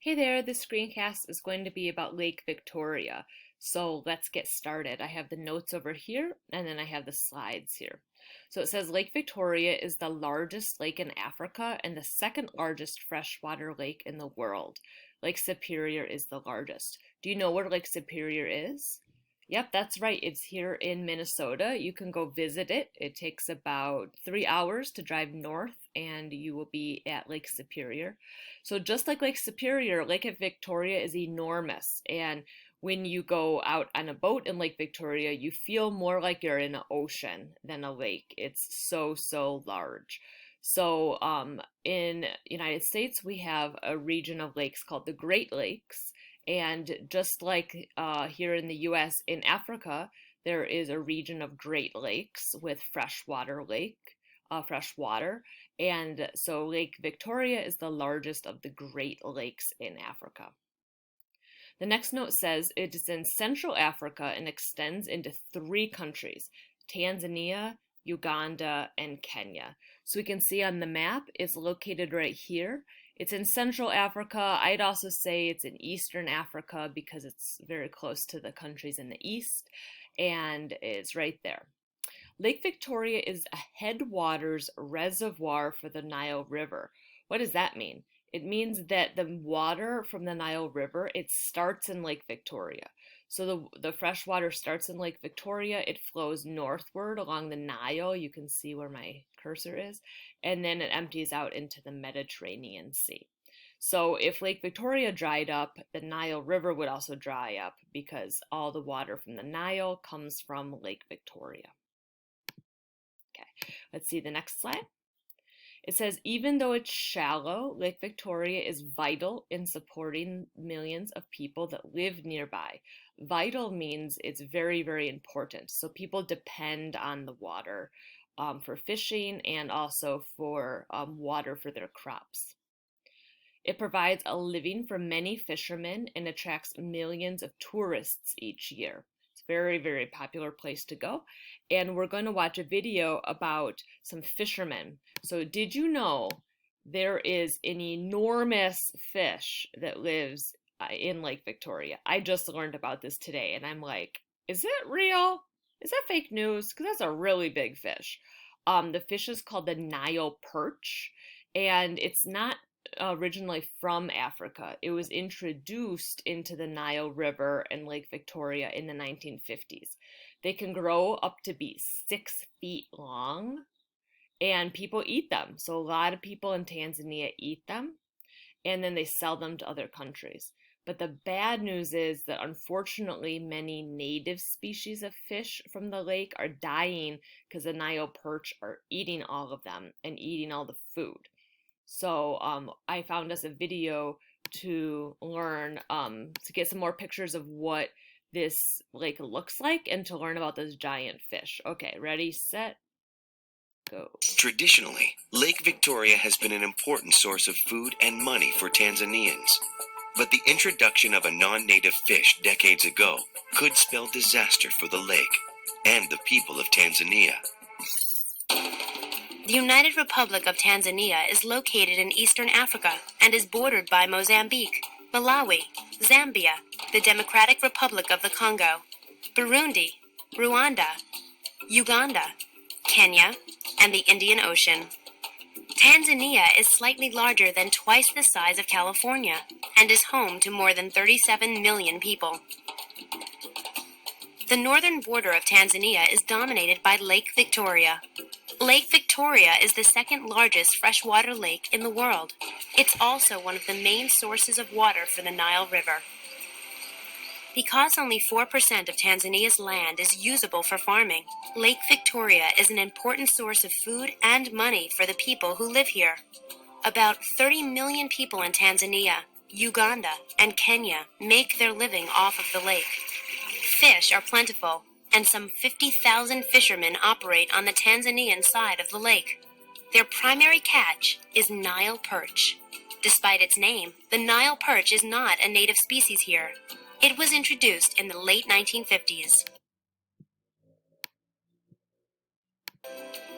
Hey there, this screencast is going to be about Lake Victoria. So let's get started. I have the notes over here and then I have the slides here. So it says Lake Victoria is the largest lake in Africa and the second largest freshwater lake in the world. Lake Superior is the largest. Do you know where Lake Superior is? Yep, that's right. It's here in Minnesota. You can go visit it. It takes about 3 hours to drive north and you will be at Lake Superior. So just like Lake Superior, Lake Victoria is enormous. And when you go out on a boat in Lake Victoria, you feel more like you're in an ocean than a lake. It's so large. So in United States, we have a region of lakes called the Great Lakes. And just like here in the US, in Africa, there is a region of Great Lakes with fresh water. And so Lake Victoria is the largest of the Great Lakes in Africa. The next note says it is in Central Africa and extends into 3 countries, Tanzania, Uganda, and Kenya. So we can see on the map, it's located right here. It's in Central Africa. I'd also say it's in Eastern Africa because it's very close to the countries in the east, and it's right there. Lake Victoria is a headwaters reservoir for the Nile River. What does that mean? It means that the water from the Nile River, it starts in Lake Victoria. So the fresh water starts in Lake Victoria, it flows northward along the Nile, you can see where my cursor is, and then it empties out into the Mediterranean Sea. So if Lake Victoria dried up, the Nile River would also dry up because all the water from the Nile comes from Lake Victoria. Okay, let's see the next slide. It says, even though it's shallow, Lake Victoria is vital in supporting millions of people that live nearby. Vital means it's very important. So people depend on the water for fishing and also for water for their crops. It provides a living for many fishermen and attracts millions of tourists each year. It's a very popular place to go. And we're going to watch a video about some fishermen. So did you know there is an enormous fish that lives in Lake Victoria? I just learned about this today and I'm like, is it real? Is that fake news? Because that's a really big fish. The fish is called the Nile perch, and it's not originally from Africa. It was introduced into the Nile River and Lake Victoria in the 1950s. They can grow up to be 6 feet long, and people eat them. So a lot of people in Tanzania eat them, and then they sell them to other countries. But the bad news is that unfortunately many native species of fish from the lake are dying because the Nile perch are eating all of them and eating all the food. So I found us a video to learn, to get some more pictures of what this lake looks like and to learn about this giant fish. Okay, ready, set, go. Traditionally, Lake Victoria has been an important source of food and money for Tanzanians. But the introduction of a non-native fish decades ago could spell disaster for the lake and the people of Tanzania. The United Republic of Tanzania is located in eastern Africa and is bordered by Mozambique, Malawi, Zambia, the Democratic Republic of the Congo, Burundi, Rwanda, Uganda, Kenya, and the Indian Ocean. Tanzania is slightly larger than twice the size of California and is home to more than 37 million people. The northern border of Tanzania is dominated by Lake Victoria. Lake Victoria is the second largest freshwater lake in the world. It's also one of the main sources of water for the Nile River. Because only 4% of Tanzania's land is usable for farming, Lake Victoria is an important source of food and money for the people who live here. About 30 million people in Tanzania, Uganda, and Kenya make their living off of the lake. Fish are plentiful, and some 50,000 fishermen operate on the Tanzanian side of the lake. Their primary catch is Nile perch. Despite its name, the Nile perch is not a native species here. It was introduced in the late 1950s.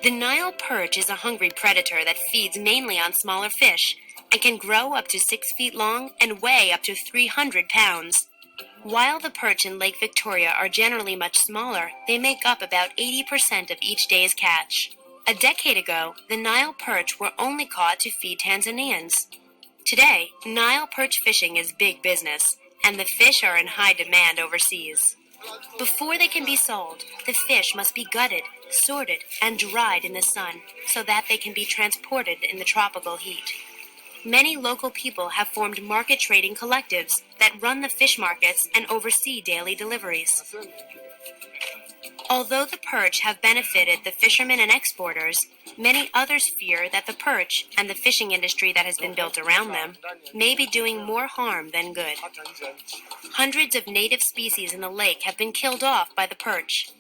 The Nile perch is a hungry predator that feeds mainly on smaller fish and can grow up to 6 feet long and weigh up to 300 pounds. While the perch in Lake Victoria are generally much smaller, they make up about 80% of each day's catch. A decade ago, the Nile perch were only caught to feed Tanzanians. Today, Nile perch fishing is big business, and the fish are in high demand overseas. Before they can be sold, the fish must be gutted, sorted, and dried in the sun so that they can be transported in the tropical heat. Many local people have formed market trading collectives that run the fish markets and oversee daily deliveries. Although the perch have benefited the fishermen and exporters, many others fear that the perch and the fishing industry that has been built around them may be doing more harm than good. Hundreds of native species in the lake have been killed off by the perch,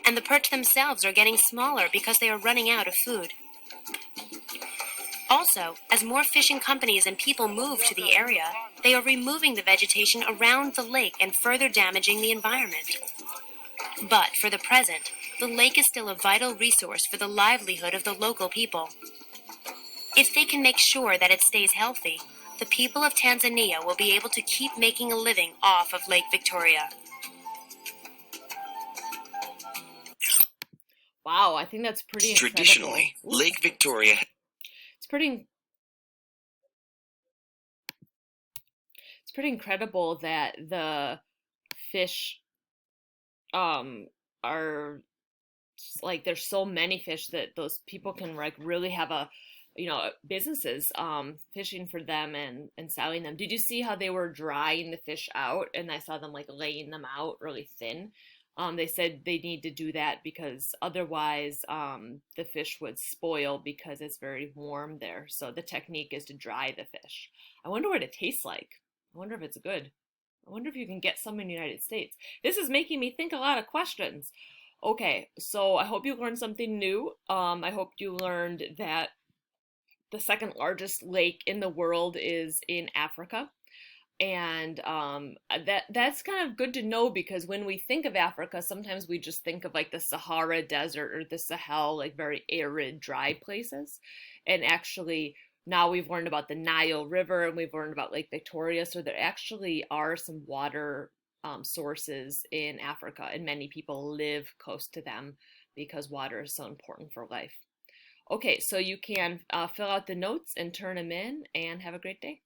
and the perch themselves are getting smaller because they are running out of food. Also, as more fishing companies and people move to the area, they are removing the vegetation around the lake and further damaging the environment. But for the present, the lake is still a vital resource for the livelihood of the local people. If they can make sure that it stays healthy, the people of Tanzania will be able to keep making a living off of Lake Victoria. Wow, I think that's pretty incredible. Traditionally, Lake Victoria It's pretty incredible that the fish are like there's so many fish that those people can like really have a businesses fishing for them and selling them. Did you see how they were drying the fish out? And I saw them like laying them out really thin. They said they need to do that because otherwise the fish would spoil because it's very warm there. So the technique is to dry the fish. I wonder what it tastes like. I wonder if it's good. I wonder if you can get some in the United States. This is making me think a lot of questions. Okay, so I hope you learned something new. I hope you learned that the second largest lake in the world is in Africa. And that's kind of good to know because when we think of Africa, sometimes we just think of like the Sahara Desert or the Sahel, like very arid, dry places. And actually, now we've learned about the Nile River and we've learned about Lake Victoria. So there actually are some water sources in Africa, and many people live close to them because water is so important for life. Okay, so you can fill out the notes and turn them in, and have a great day.